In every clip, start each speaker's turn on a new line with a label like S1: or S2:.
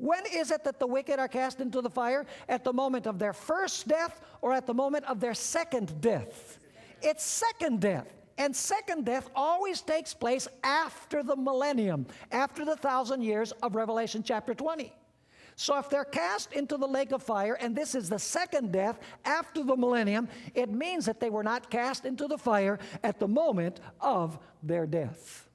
S1: When is it that the wicked are cast into the fire? At the moment of their first death or at the moment of their second death? It's second death. And second death always takes place after the millennium, after the 1,000 years of Revelation chapter 20. So if they're cast into the lake of fire, and this is the second death after the millennium, it means that they were not cast into the fire at the moment of their death.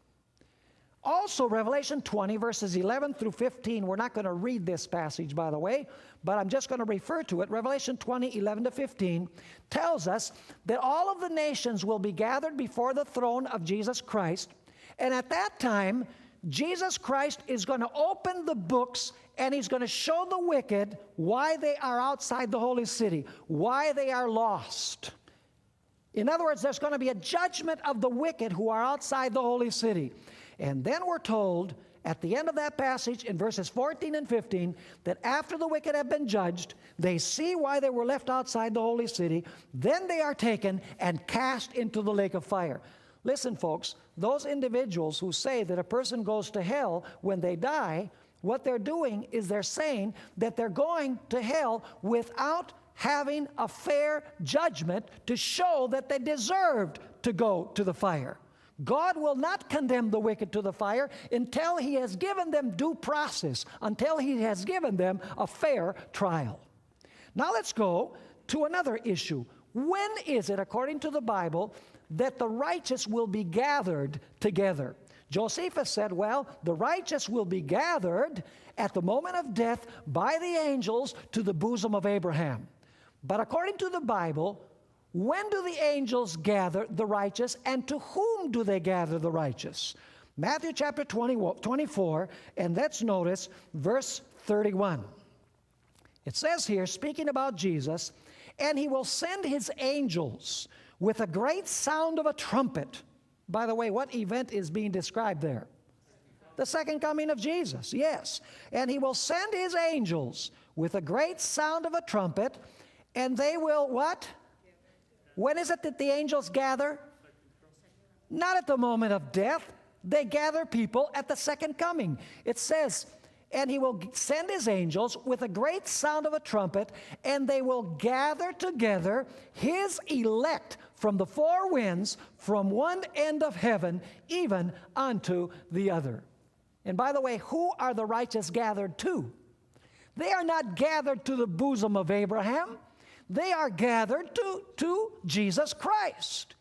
S1: Also, Revelation 20, verses 11 through 15, we're not going to read this passage, by the way, but I'm just going to refer to it. Revelation 20, 11 to 15 tells us that all of the nations will be gathered before the throne of Jesus Christ, and at that time, Jesus Christ is going to open the books and he's going to show the wicked why they are outside the holy city, why they are lost. In other words, there's going to be a judgment of the wicked who are outside the holy city. And then we're told at the end of that passage in verses 14 and 15 that after the wicked have been judged, they see why they were left outside the holy city. Then they are taken and cast into the lake of fire. Listen, folks, those individuals who say that a person goes to hell when they die, what they're doing is they're saying that they're going to hell without having a fair judgment to show that they deserved to go to the fire. God will not condemn the wicked to the fire until he has given them due process, until he has given them a fair trial. Now let's go to another issue. When is it, according to the Bible, that the righteous will be gathered together? Josephus said, well, the righteous will be gathered at the moment of death by the angels to the bosom of Abraham. But according to the Bible, when do the angels gather the righteous, and to whom do they gather the righteous? Matthew chapter 24, and let's notice verse 31. It says here, speaking about Jesus, and he will send his angels with a great sound of a trumpet. By the way, what event is being described there? The second coming of Jesus, yes. And he will send his angels with a great sound of a trumpet, and they will what? When is it that the angels gather? Not at the moment of death. They gather people at the second coming. It says, and he will send his angels with a great sound of a trumpet, and they will gather together his elect from the four winds, from one end of heaven, even unto the other. And by the way, who are the righteous gathered to? They are not gathered to the bosom of Abraham. They are gathered to Jesus Christ.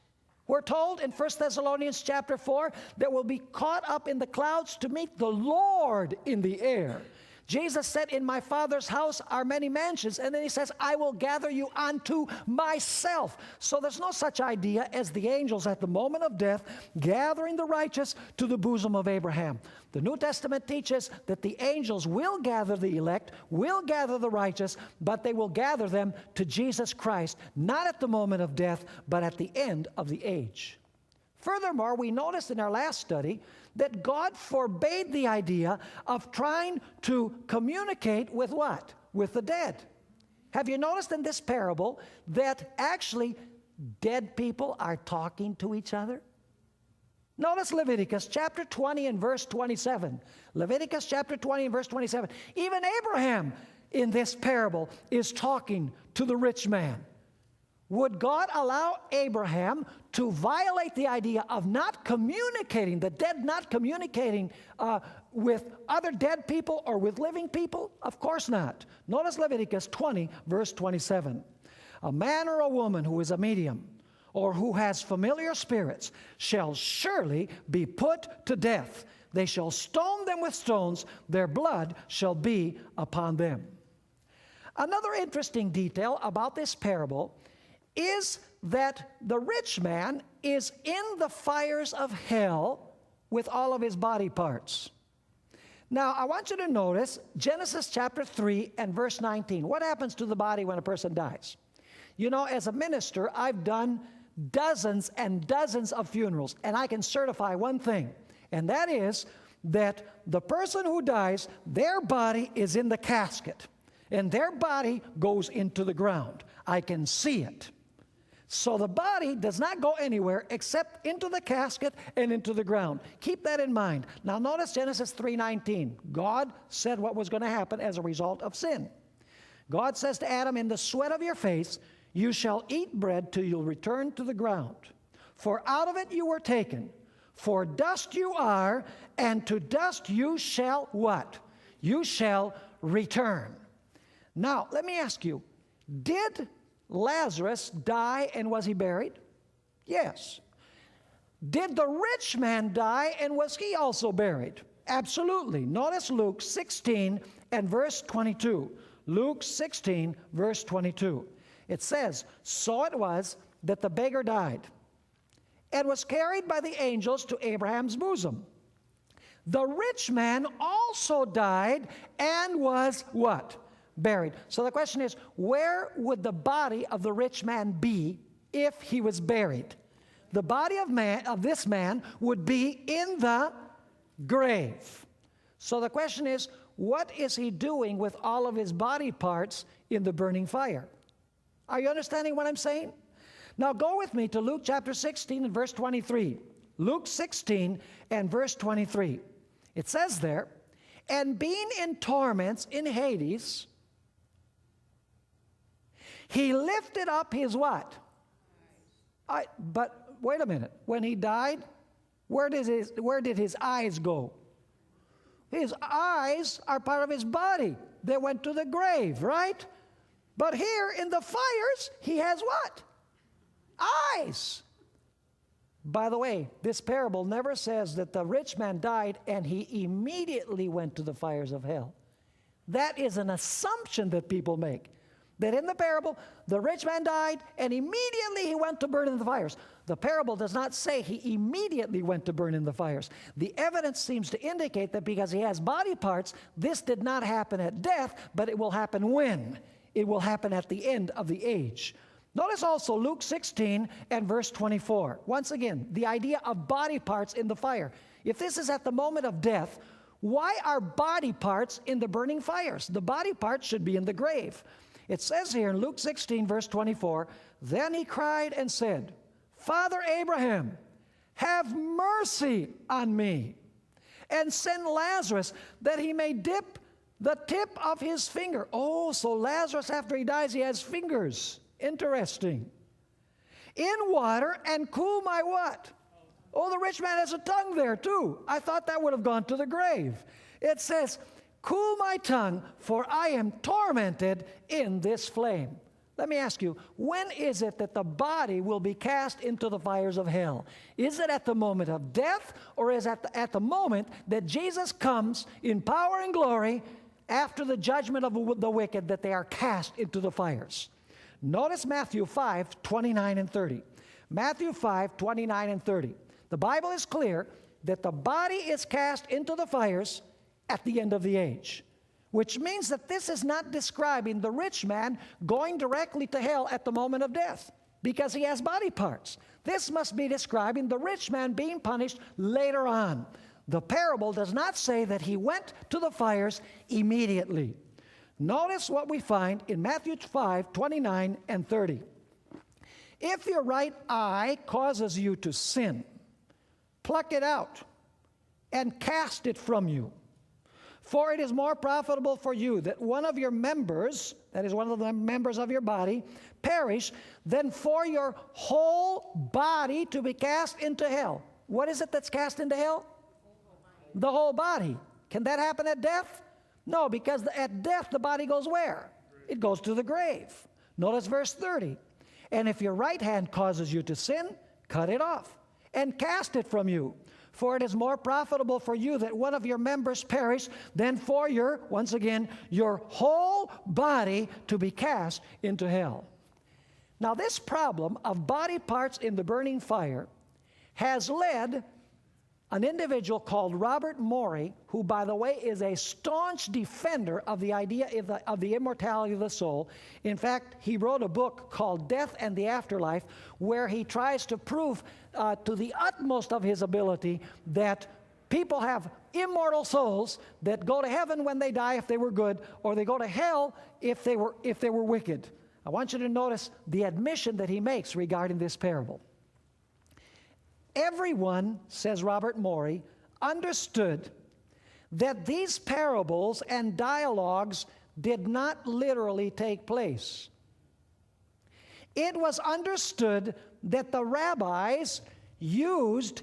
S1: We're told in 1 Thessalonians chapter 4 that we'll be caught up in the clouds to meet the Lord in the air. Jesus said, in my Father's house are many mansions. And then he says, I will gather you unto myself. So there's no such idea as the angels at the moment of death gathering the righteous to the bosom of Abraham. The New Testament teaches that the angels will gather the elect, will gather the righteous, but they will gather them to Jesus Christ, not at the moment of death, but at the end of the age. Furthermore, we noticed in our last study that God forbade the idea of trying to communicate with what? With the dead. Have you noticed in this parable that actually dead people are talking to each other? Notice Leviticus chapter 20 and verse 27. Leviticus chapter 20 and verse 27. Even Abraham in this parable is talking to the rich man. Would God allow Abraham to violate the idea of not communicating, the dead not communicating with other dead people or with living people? Of course not. Notice Leviticus 20, verse 27. A man or a woman who is a medium or who has familiar spirits shall surely be put to death. They shall stone them with stones. Their blood shall be upon them. Another interesting detail about this parable is that the rich man is in the fires of hell with all of his body parts. Now, I want you to notice Genesis chapter 3 and verse 19. What happens to the body when a person dies? You know, as a minister, I've done dozens and dozens of funerals, and I can certify one thing, and that is that the person who dies, their body is in the casket, and their body goes into the ground. I can see it. So the body does not go anywhere except into the casket and into the ground. Keep that in mind. Now notice Genesis 3:19. God said what was going to happen as a result of sin. God says to Adam, in the sweat of your face you shall eat bread till you'll return to the ground. For out of it you were taken. For dust you are, and to dust you shall what? You shall return. Now, let me ask you, did Lazarus die and was he buried? Yes. Did the rich man die and was he also buried? Absolutely. Notice Luke 16 and verse 22. Luke 16, verse 22. It says, so it was that the beggar died and was carried by the angels to Abraham's bosom. The rich man also died and was what? Buried. So the question is, where would the body of the rich man be if he was buried? The body of this man would be in the grave. So the question is, what is he doing with all of his body parts in the burning fire? Are you understanding what I'm saying? Now go with me to Luke chapter 16 and verse 23. Luke 16 and verse 23. It says there, and being in torments in Hades, he lifted up his what? But wait a minute. When he died, where did his eyes go? His eyes are part of his body. They went to the grave, right? But here in the fires, he has what? Eyes. By the way, this parable never says that the rich man died and he immediately went to the fires of hell. That is an assumption that people make. That in the parable, the rich man died and immediately he went to burn in the fires. The parable does not say he immediately went to burn in the fires. The evidence seems to indicate that because he has body parts, this did not happen at death, but it will happen when? It will happen at the end of the age. Notice also Luke 16 and verse 24. Once again, the idea of body parts in the fire. If this is at the moment of death, why are body parts in the burning fires? The body parts should be in the grave. It says here in Luke 16, verse 24, then he cried and said, Father Abraham, have mercy on me, and send Lazarus that he may dip the tip of his finger. Oh, so Lazarus, after he dies, he has fingers. Interesting. In water and cool my what? Oh, the rich man has a tongue there too. I thought that would have gone to the grave. It says, cool my tongue, for I am tormented in this flame. Let me ask you, when is it that the body will be cast into the fires of hell? Is it at the moment of death, or is it at the moment that Jesus comes in power and glory after the judgment of the wicked, that they are cast into the fires? Notice Matthew 5, 29 and 30. Matthew 5, 29 and 30. The Bible is clear that the body is cast into the fires at the end of the age, which means that this is not describing the rich man going directly to hell at the moment of death because he has body parts. This must be describing the rich man being punished later on. The parable does not say that he went to the fires immediately. Notice what we find in Matthew 5, 29 and 30. If your right eye causes you to sin, pluck it out and cast it from you. For it is more profitable for you that one of your members, that is one of the members of your body, perish than for your whole body to be cast into hell. What is it that's cast into hell? The whole body. Can that happen at death? No, because at death the body goes where? It goes to the grave. Notice verse 30. And if your right hand causes you to sin, cut it off and cast it from you. For it is more profitable for you that one of your members perish than for your, once again, your whole body to be cast into hell. Now this problem of body parts in the burning fire has led an individual called Robert Morey, who, by the way, is a staunch defender of the idea of the immortality of the soul. In fact, he wrote a book called Death and the Afterlife, where he tries to prove to the utmost of his ability that people have immortal souls that go to heaven when they die if they were good, or they go to hell if they were wicked. I want you to notice the admission that he makes regarding this parable. Everyone, says Robert Morey, understood that these parables and dialogues did not literally take place. It was understood that the rabbis used